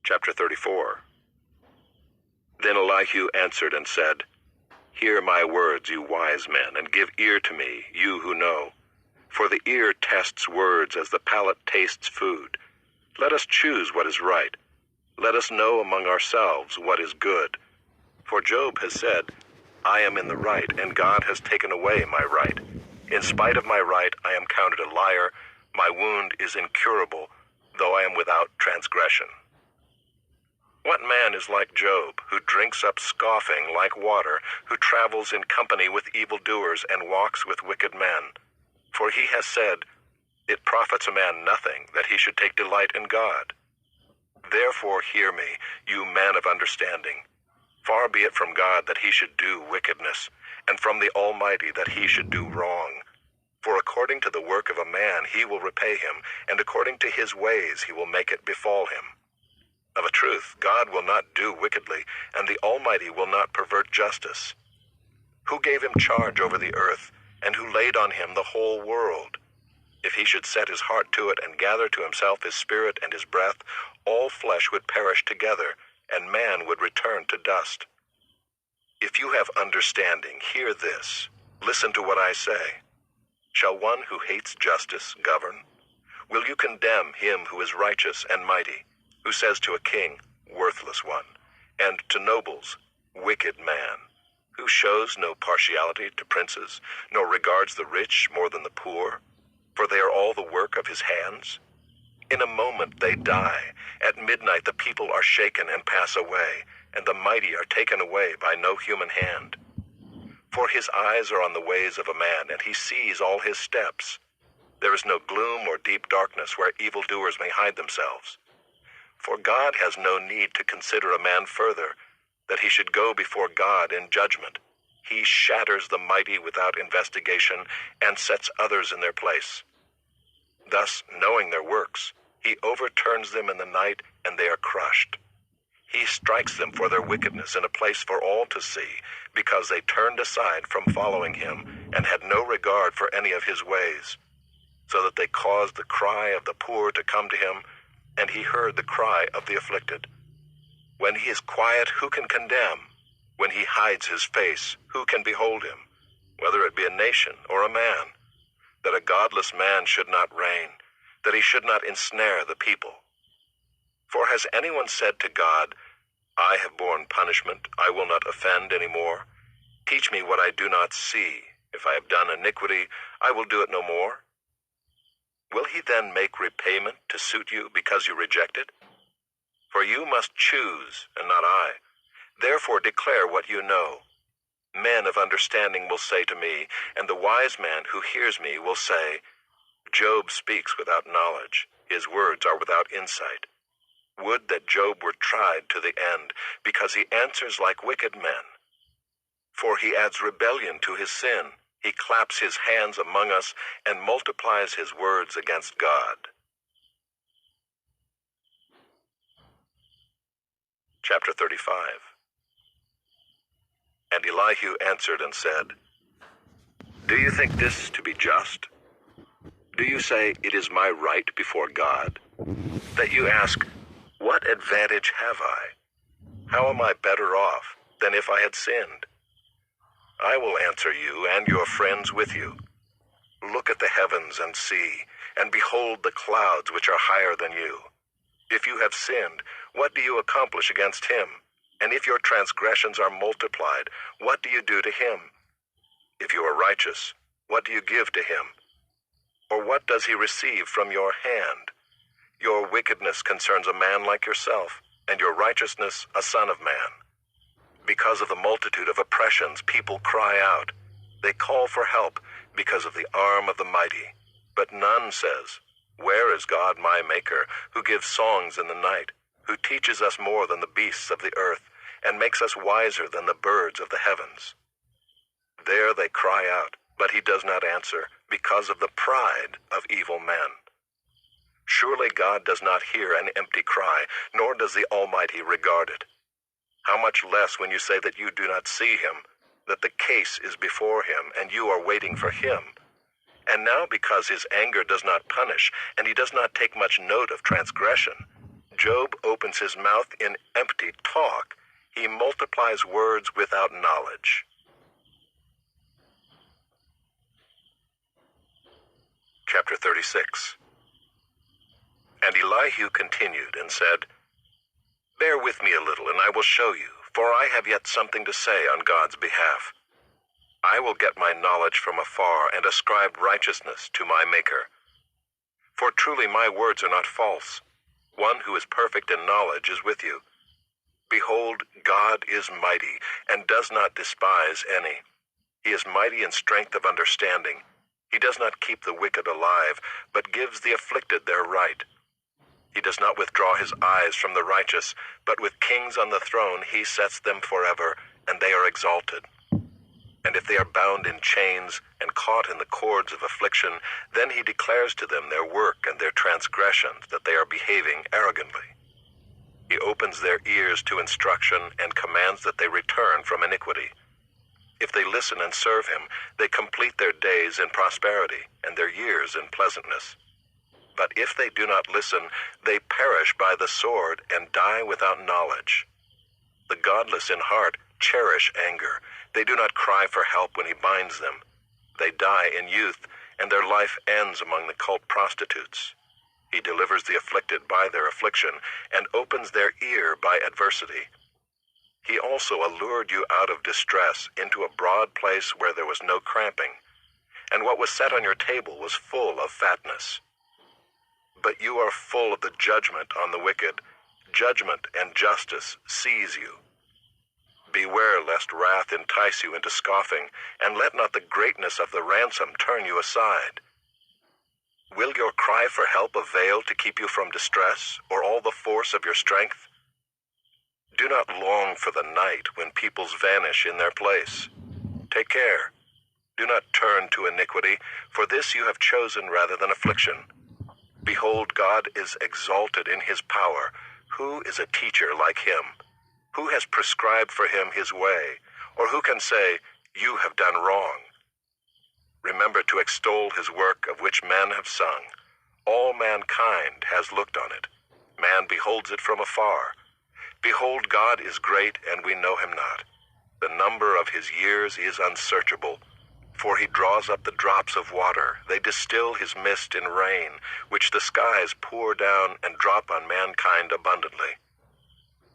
Chapter 34. Then Elihu answered and said, Hear my words, you wise men, and give ear to me, you who know. For the ear tests words as the palate tastes food. Let us choose what is right. Let us know among ourselves what is good. For Job has said, I am in the right, and God has taken away my right. In spite of my right, I am counted a liar. My wound is incurable, though I am without transgression. What man is like Job, who drinks up scoffing like water, who travels in company with evildoers and walks with wicked men? For he has said, It profits a man nothing that he should take delight in God. Therefore hear me, you men of understanding. Far be it from God that he should do wickedness, and from the Almighty that he should do wrong. For according to the work of a man he will repay him, and according to his ways he will make it befall him. Of a truth, God will not do wickedly, and the Almighty will not pervert justice. Who gave him charge over the earth, and who laid on him the whole world? If he should set his heart to it and gather to himself his spirit and his breath, all flesh would perish together, and man would return to dust. If you have understanding, hear this. Listen to what I say. Shall one who hates justice govern? Will you condemn him who is righteous and mighty, who says to a king, worthless one, and to nobles, wicked man, who shows no partiality to princes, nor regards the rich more than the poor, for they are all the work of his hands? In a moment they die. At midnight the people are shaken and pass away, and the mighty are taken away by no human hand. For his eyes are on the ways of a man, and he sees all his steps. There is no gloom or deep darkness where evildoers may hide themselves. For God has no need to consider a man further, that he should go before God in judgment. He shatters the mighty without investigation, and sets others in their place. Thus, knowing their works, he overturns them in the night, and they are crushed. He strikes them for their wickedness in a place for all to see, because they turned aside from following him, and had no regard for any of his ways, so that they caused the cry of the poor to come to him, and he heard the cry of the afflicted. When he is quiet, who can condemn? When he hides his face, who can behold him? Whether it be a nation or a man, that a godless man should not reign, that he should not ensnare the people. For has anyone said to God, I have borne punishment, I will not offend any more? Teach me what I do not see. If I have done iniquity, I will do it no more. Will he then make repayment to suit you because you reject it? For you must choose, and not I. Therefore declare what you know. Men of understanding will say to me, and the wise man who hears me will say, Job speaks without knowledge, his words are without insight. Would that Job were tried to the end, because he answers like wicked men. For he adds rebellion to his sin. He claps his hands among us and multiplies his words against God. Chapter 35. And Elihu answered and said, Do you think this to be just? Do you say, It is my right before God? That you ask, What advantage have I? How am I better off than if I had sinned? I will answer you and your friends with you. Look at the heavens and see, and behold the clouds which are higher than you. If you have sinned, what do you accomplish against him? And if your transgressions are multiplied, what do you do to him? If you are righteous, what do you give to him? Or what does he receive from your hand? Your wickedness concerns a man like yourself, and your righteousness a son of man. Because of the multitude of oppressions, people cry out. They call for help because of the arm of the mighty. But none says, Where is God my maker, who gives songs in the night, who teaches us more than the beasts of the earth, and makes us wiser than the birds of the heavens? There they cry out, but he does not answer, because of the pride of evil men. Surely God does not hear an empty cry, nor does the Almighty regard it. How much less when you say that you do not see him, that the case is before him, and you are waiting for him. And now because his anger does not punish, and he does not take much note of transgression, Job opens his mouth in empty talk. He multiplies words without knowledge. Chapter 36. And Elihu continued and said, Bear with me a little, and I will show you, for I have yet something to say on God's behalf. I will get my knowledge from afar and ascribe righteousness to my Maker. For truly my words are not false. One who is perfect in knowledge is with you. Behold, God is mighty, and does not despise any. He is mighty in strength of understanding. He does not keep the wicked alive, but gives the afflicted their right. He does not withdraw his eyes from the righteous, but with kings on the throne he sets them forever, and they are exalted. And if they are bound in chains and caught in the cords of affliction, then he declares to them their work and their transgressions, that they are behaving arrogantly. He opens their ears to instruction and commands that they return from iniquity. If they listen and serve him, they complete their days in prosperity and their years in pleasantness. But if they do not listen, they perish by the sword and die without knowledge. The godless in heart cherish anger. They do not cry for help when he binds them. They die in youth, and their life ends among the cult prostitutes. He delivers the afflicted by their affliction, and opens their ear by adversity. He also allured you out of distress into a broad place where there was no cramping, and what was set on your table was full of fatness. But you are full of the judgment on the wicked. Judgment and justice seize you. Beware lest wrath entice you into scoffing, and let not the greatness of the ransom turn you aside. Will your cry for help avail to keep you from distress, or all the force of your strength? Do not long for the night when peoples vanish in their place. Take care. Do not turn to iniquity, for this you have chosen rather than affliction. Behold, God is exalted in his power. Who is a teacher like him? Who has prescribed for him his way? Or who can say, You have done wrong? Remember to extol his work of which men have sung. All mankind has looked on it. Man beholds it from afar. Behold, God is great, and we know him not. The number of his years is unsearchable. For he draws up the drops of water. They distill his mist in rain, which the skies pour down and drop on mankind abundantly.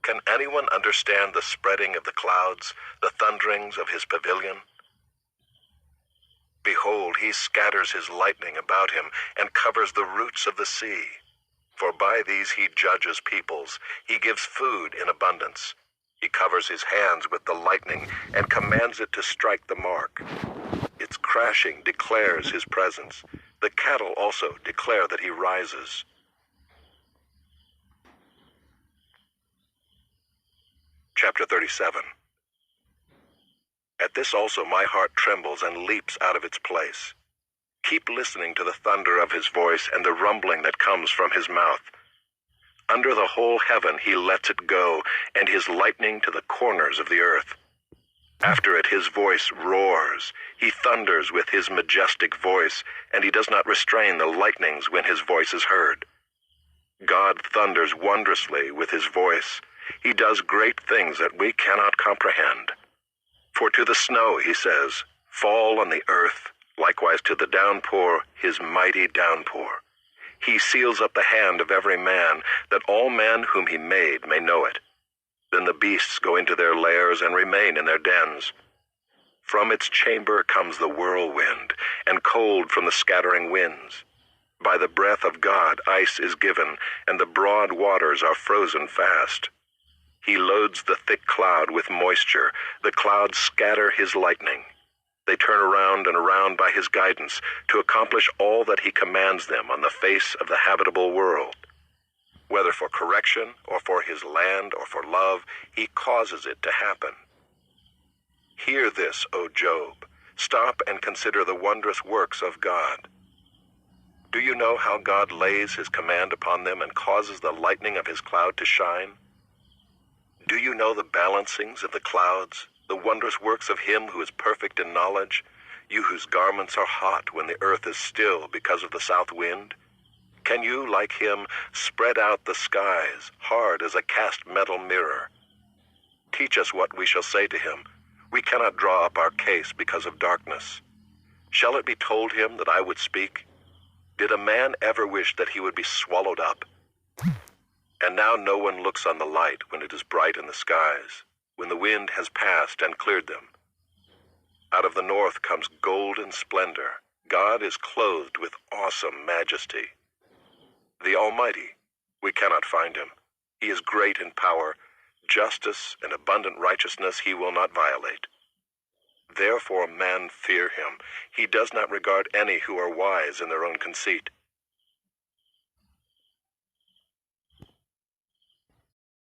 Can anyone understand the spreading of the clouds, the thunderings of his pavilion? Behold, he scatters his lightning about him and covers the roots of the sea. For by these he judges peoples. He gives food in abundance. He covers his hands with the lightning and commands it to strike the mark. Its crashing declares his presence. The cattle also declare that he rises. Chapter 37. At this also my heart trembles and leaps out of its place. Keep listening to the thunder of his voice and the rumbling that comes from his mouth. Under the whole heaven he lets it go, and his lightning to the corners of the earth. After it his voice roars. He thunders with his majestic voice, and he does not restrain the lightnings when his voice is heard. God thunders wondrously with his voice. He does great things that we cannot comprehend. For to the snow, he says, Fall on the earth, likewise to the downpour, his mighty downpour. He seals up the hand of every man, that all men whom he made may know it. Then the beasts go into their lairs and remain in their dens. From its chamber comes the whirlwind, and cold from the scattering winds. By the breath of God ice is given, and the broad waters are frozen fast. He loads the thick cloud with moisture. The clouds scatter his lightning. They turn around and around by his guidance to accomplish all that he commands them on the face of the habitable world. Whether for correction or for his land or for love, he causes it to happen. Hear this, O Job. Stop and consider the wondrous works of God. Do you know how God lays his command upon them and causes the lightning of his cloud to shine? Do you know the balancings of the clouds, the wondrous works of him who is perfect in knowledge, you whose garments are hot when the earth is still because of the south wind? Can you, like him, spread out the skies, hard as a cast metal mirror? Teach us what we shall say to him. We cannot draw up our case because of darkness. Shall it be told him that I would speak? Did a man ever wish that he would be swallowed up? And now no one looks on the light when it is bright in the skies, when the wind has passed and cleared them. Out of the north comes golden splendor. God is clothed with awesome majesty. The Almighty, we cannot find him. He is great in power. Justice and abundant righteousness he will not violate. Therefore men fear him. He does not regard any who are wise in their own conceit.